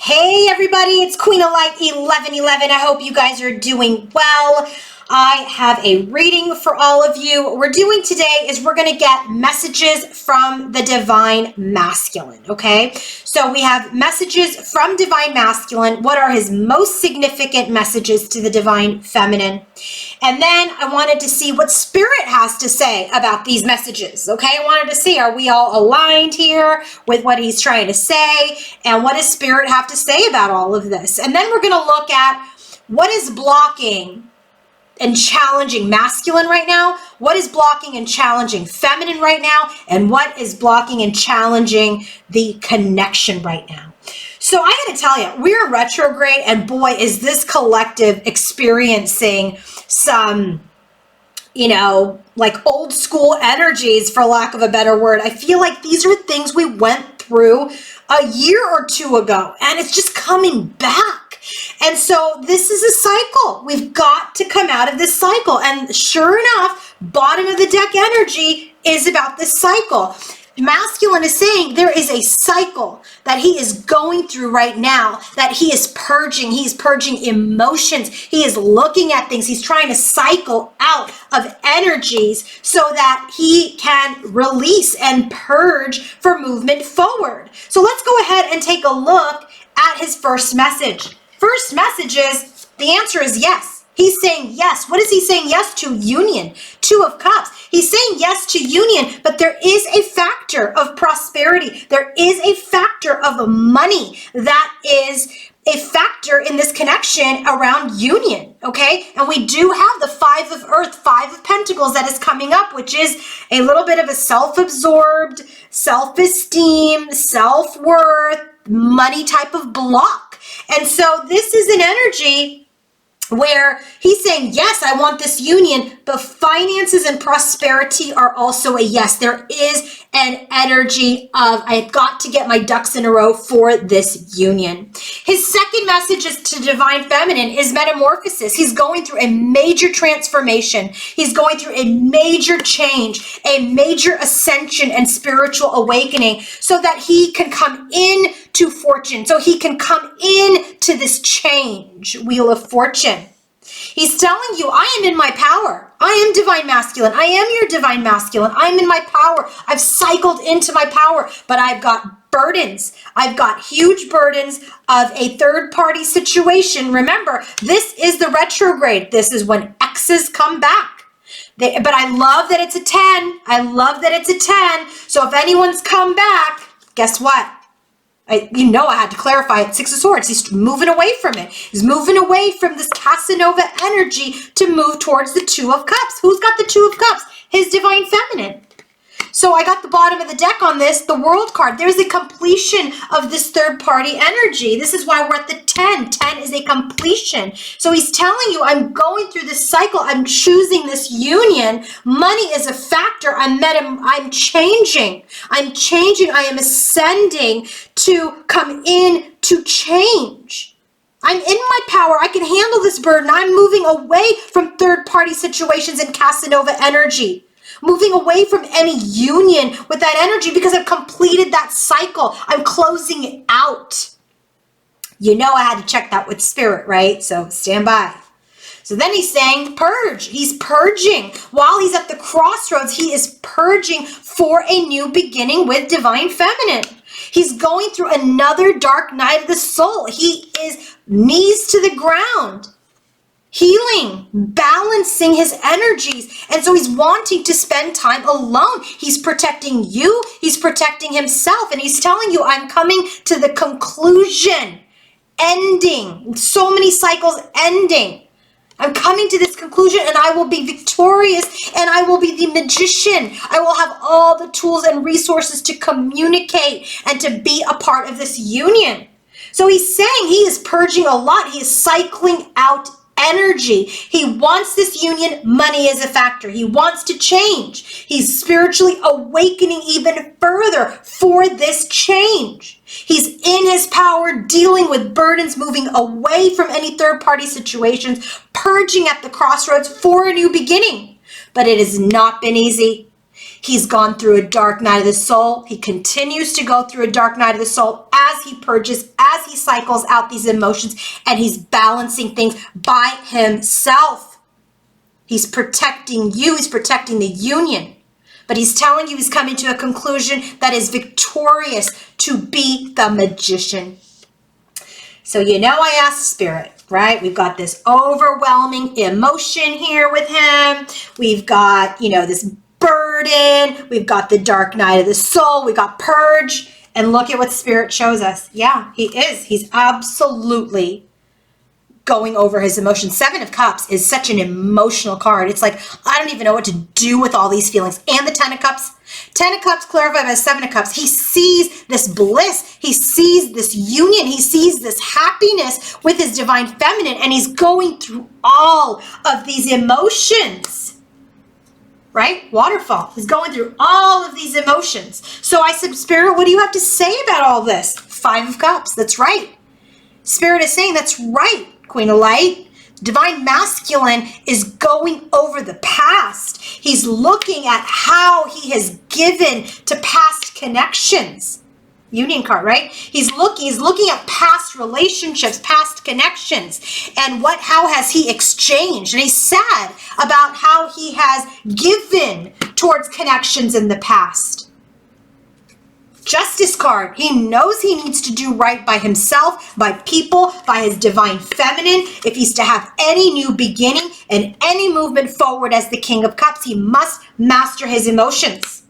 Hey everybody, it's Queen of Light 1111. I hope you guys are doing well. I have a reading for all of you. What we're doing today is we're going to get messages from the Divine Masculine, okay? So we have messages from Divine Masculine. What are his most significant messages to the Divine Feminine? And then I wanted to see what Spirit has to say about these messages, okay? I wanted to see, are we all aligned here with what he's trying to say? And what does Spirit have to say about all of this? And then we're going to look at what is blocking and challenging masculine right now, what is blocking and challenging feminine right now, and what is blocking and challenging the connection right now. So I gotta tell you, we're in retrograde, and boy, is this collective experiencing some, like old school energies, for lack of a better word. I feel like these are things we went through a year or two ago, and it's just coming back. And so this is a cycle. We've got to come out of this cycle. And sure enough, bottom of the deck energy is about this cycle. Masculine is saying there is a cycle that he is going through right now, that he is purging. He's purging emotions. He is looking at things. He's trying to cycle out of energies so that he can release and purge for movement forward. So let's go ahead and take a look at his first message. First message is, the answer is yes. He's saying yes. What is he saying yes to? Union. Two of Cups. He's saying yes to union, but there is a factor of prosperity. There is a factor of money that is a factor in this connection around union, okay? And we do have the Five of Earth, Five of Pentacles that is coming up, which is a little bit of a self-absorbed, self-esteem, self-worth, money type of block. And so this is an energy where he's saying, yes, I want this union, but finances and prosperity are also a yes. There is an energy of, I've got to get my ducks in a row for this union. His second message is to Divine Feminine is metamorphosis. He's going through a major transformation. He's going through a major change, a major ascension and spiritual awakening so that he can come in to fortune, so he can come in to this change, Wheel of Fortune. He's telling you, I am in my power. I am Divine Masculine. I am your Divine Masculine. I'm in my power. I've cycled into my power, but I've got burdens. I've got huge burdens of a third-party situation. Remember, this is the retrograde. This is when exes come back. But I love that it's a 10. I love that it's a 10. So if anyone's come back, guess what? I had to clarify it. Six of Swords. He's moving away from it. He's moving away from this Casanova energy to move towards the Two of Cups. Who's got the Two of Cups? His Divine Feminine. So I got the bottom of the deck on this, the World card. There's a completion of this third-party energy. This is why we're at the 10. 10 is a completion. So he's telling you, I'm going through this cycle. I'm choosing this union. Money is a factor. I'm changing. I'm changing. I am ascending to come in to change. I'm in my power. I can handle this burden. I'm moving away from third-party situations and Casanova energy. Moving away from any union with that energy because I've completed that cycle. I'm closing it out. I had to check that with Spirit, right? So stand by. So then he's saying purge. He's purging. While he's at the crossroads, he is purging for a new beginning with Divine Feminine. He's going through another dark night of the soul. He is knees to the ground. Healing, balancing his energies. And so he's wanting to spend time alone. He's protecting you. He's protecting himself. And he's telling you, I'm coming to the conclusion, ending. So many cycles ending. I'm coming to this conclusion and I will be victorious and I will be the magician. I will have all the tools and resources to communicate and to be a part of this union. So he's saying he is purging a lot. He is cycling out energy. He wants this union. Money is a factor. He wants to change. He's spiritually awakening even further for this change. He's in his power, dealing with burdens, moving away from any third-party situations, purging at the crossroads for a new beginning. But it has not been easy. He's gone through a dark night of the soul. He continues to go through a dark night of the soul as he purges, as he cycles out these emotions, and he's balancing things by himself. He's protecting you. He's protecting the union. But he's telling you he's coming to a conclusion that is victorious to be the magician. So I asked Spirit, right? We've got this overwhelming emotion here with him. We've got, this burden. We've got the dark night of the soul. We got purge. And look at what Spirit shows us. Yeah, he is. He's absolutely going over his emotions. 7 of Cups is such an emotional card. It's like, I don't even know what to do with all these feelings. And the 10 of Cups. 10 of Cups clarified by 7 of Cups. He sees this bliss. He sees this union. He sees this happiness with his divine feminine. And he's going through all of these emotions. Right? Waterfall. He's going through all of these emotions. So I said, Spirit, what do you have to say about all this? 5 of Cups. That's right. Spirit is saying that's right. Queen of Light, divine masculine is going over the past. He's looking at how he has given to past connections. Union card, right? He's looking at past relationships, past connections, and how has he exchanged? And he's sad about how he has given towards connections in the past. Justice card. He knows he needs to do right by himself, by people, by his divine feminine. If he's to have any new beginning and any movement forward as the King of Cups, he must master his emotions.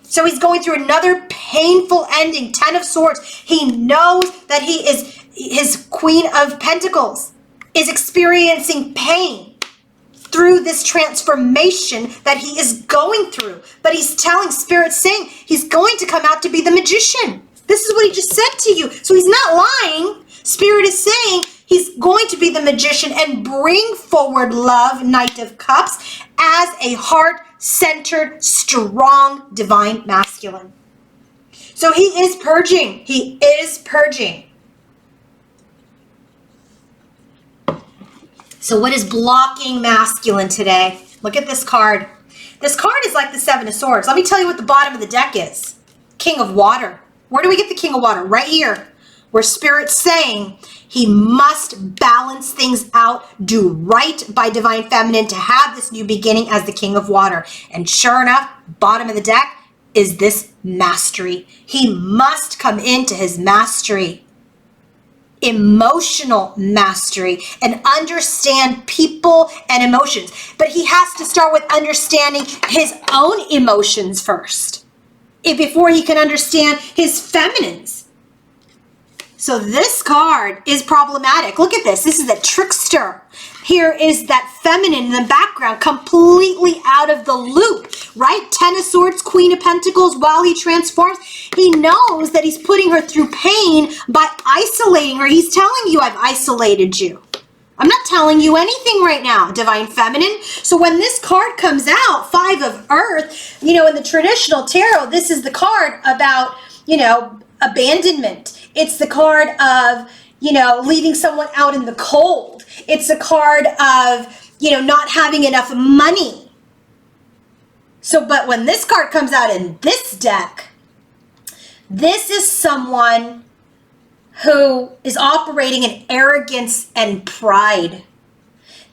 So he's going through another painful ending. 10 of Swords. He knows that his Queen of Pentacles is experiencing pain through this transformation that he is going through. But he's telling Spirit, saying he's going to come out to be the magician. This is what he just said to you. So he's not lying. Spirit is saying he's going to be the magician and bring forward love, Knight of Cups, as a heart-centered, strong, divine masculine. So he is purging. He is purging. So what is blocking masculine today? Look at this card. This card is like the 7 of Swords. Let me tell you what the bottom of the deck is. King of Water. Where do we get the King of Water? Right here. Where Spirit's saying he must balance things out, do right by divine feminine to have this new beginning as the King of Water. And sure enough, bottom of the deck is this mastery. He must come into his mastery. Emotional mastery and understand people and emotions. But he has to start with understanding his own emotions first, before he can understand his feminines. So this card is problematic. Look at this. This is a trickster. Here is that feminine in the background, completely out of the loop, right? 10 of Swords, Queen of Pentacles, while he transforms, he knows that he's putting her through pain by isolating her. He's telling you, I've isolated you. I'm not telling you anything right now, divine feminine. So when this card comes out, 5 of Earth, in the traditional tarot, this is the card about, abandonment. It's the card of, leaving someone out in the cold. It's a card of, not having enough money. So, but when this card comes out in this deck, this is someone who is operating in arrogance and pride.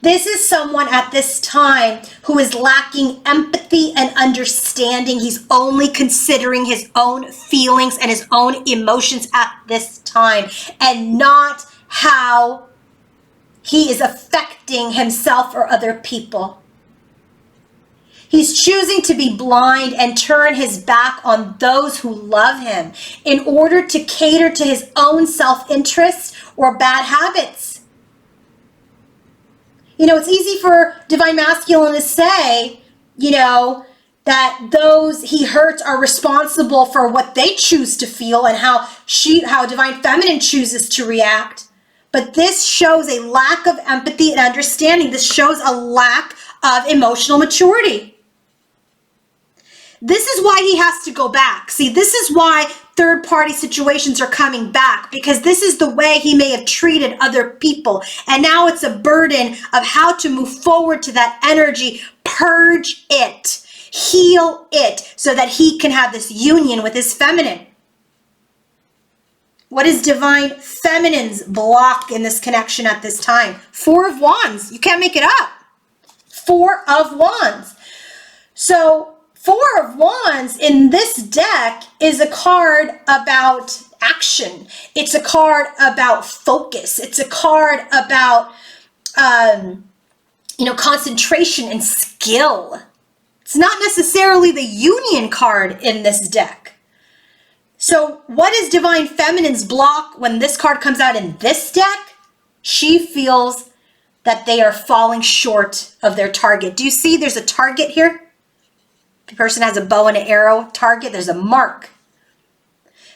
This is someone at this time who is lacking empathy and understanding. He's only considering his own feelings and his own emotions at this time, and not how he is affecting himself or other people. He's choosing to be blind and turn his back on those who love him in order to cater to his own self-interest or bad habits. It's easy for divine masculine to say, that those he hurts are responsible for what they choose to feel and how divine feminine chooses to react. But this shows a lack of empathy and understanding. This shows a lack of emotional maturity. This is why he has to go back. See, this is why third-party situations are coming back, because this is the way he may have treated other people. And now it's a burden of how to move forward to that energy, purge it, heal it, so that he can have this union with his feminine. What is divine feminine's block in this connection at this time? Four of Wands. You can't make it up. Four of Wands. So Four of Wands in this deck is a card about action. It's a card about focus. It's a card about, concentration and skill. It's not necessarily the Union card in this deck. So what is divine feminine's block when this card comes out in this deck? She feels that they are falling short of their target. Do you see there's a target here? The person has a bow and an arrow target. There's a mark.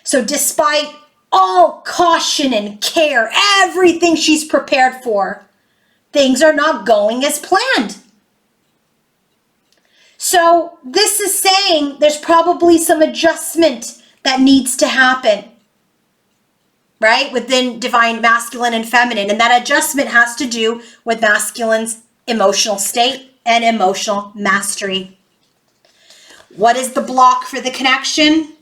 So despite all caution and care, everything she's prepared for, things are not going as planned. So this is saying there's probably some adjustment that needs to happen, right? Within divine masculine and feminine. And that adjustment has to do with masculine's emotional state and emotional mastery. What is the block for the connection?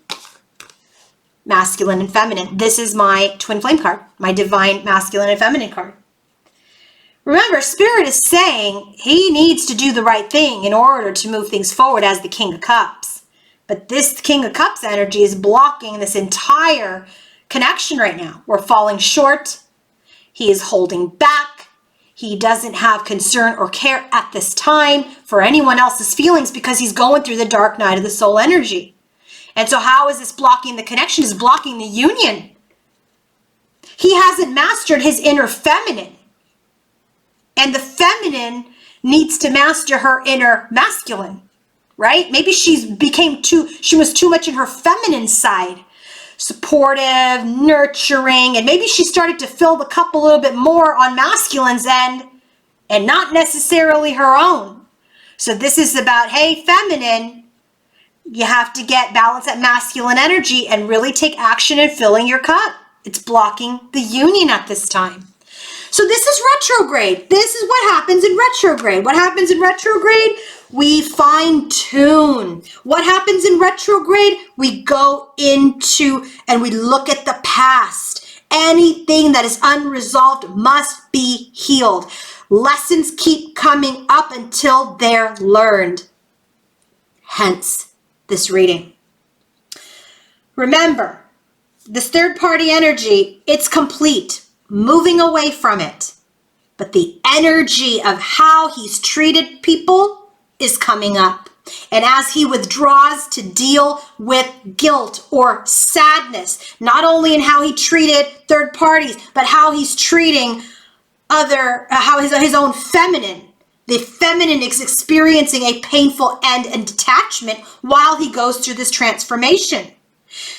Masculine and feminine. This is my twin flame card, my divine masculine and feminine card. Remember, Spirit is saying he needs to do the right thing in order to move things forward as the King of Cups. But this King of Cups energy is blocking this entire connection right now. We're falling short. He is holding back. He doesn't have concern or care at this time for anyone else's feelings because he's going through the dark night of the soul energy. And so how is this blocking the connection? It's blocking the union. He hasn't mastered his inner feminine. And the feminine needs to master her inner masculine, right? Maybe she was too much in her feminine side, supportive, nurturing, and maybe she started to fill the cup a little bit more on masculine's end and not necessarily her own. So this is about, hey, feminine, you have to get balance at masculine energy and really take action in filling your cup. It's blocking the union at this time. So this is retrograde. This is what happens in retrograde. What happens in retrograde? We fine tune. What happens in retrograde? We go into and we look at the past. Anything that is unresolved must be healed. Lessons keep coming up until they're learned. Hence this reading. Remember, this third party energy, it's complete. Moving away from it. But the energy of how he's treated people is coming up. And as he withdraws to deal with guilt or sadness, not only in how he treated third parties, but how he's treating his own feminine. The feminine is experiencing a painful end and detachment while he goes through this transformation.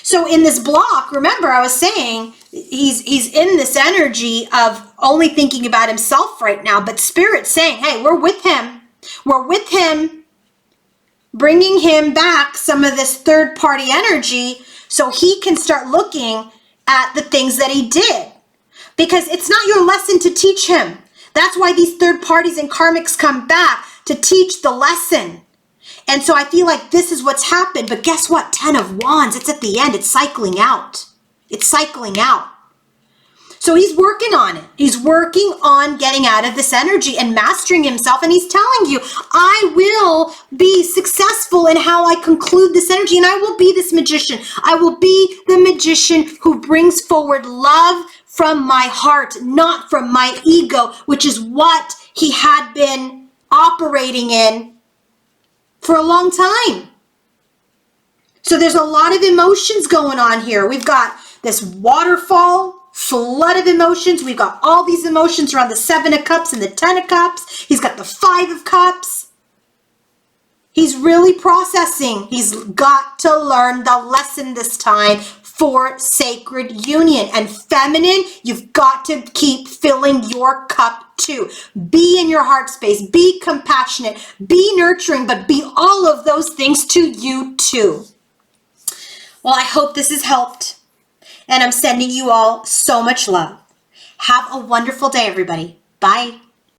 So in this block, remember I was saying he's in this energy of only thinking about himself right now, but Spirit's saying, hey, we're with him. We're with him, bringing him back some of this third party energy so he can start looking at the things that he did. Because it's not your lesson to teach him. That's why these third parties and karmics come back to teach the lesson. And so I feel like this is what's happened. But guess what? 10 of Wands. It's at the end. It's cycling out. It's cycling out. So he's working on it. He's working on getting out of this energy and mastering himself. And he's telling you, I will be successful in how I conclude this energy. And I will be this magician. I will be the magician who brings forward love from my heart, not from my ego, which is what he had been operating in for a long time. So there's a lot of emotions going on here. We've got this waterfall, flood of emotions. We've got all these emotions around the 7 of Cups and the 10 of Cups. He's got the 5 of Cups. He's really processing. He's got to learn the lesson this time for sacred union. And feminine, you've got to keep filling your cup too. Be in your heart space. Be compassionate. Be nurturing, but be all of those things to you too. Well, I hope this has helped. And I'm sending you all so much love. Have a wonderful day, everybody. Bye.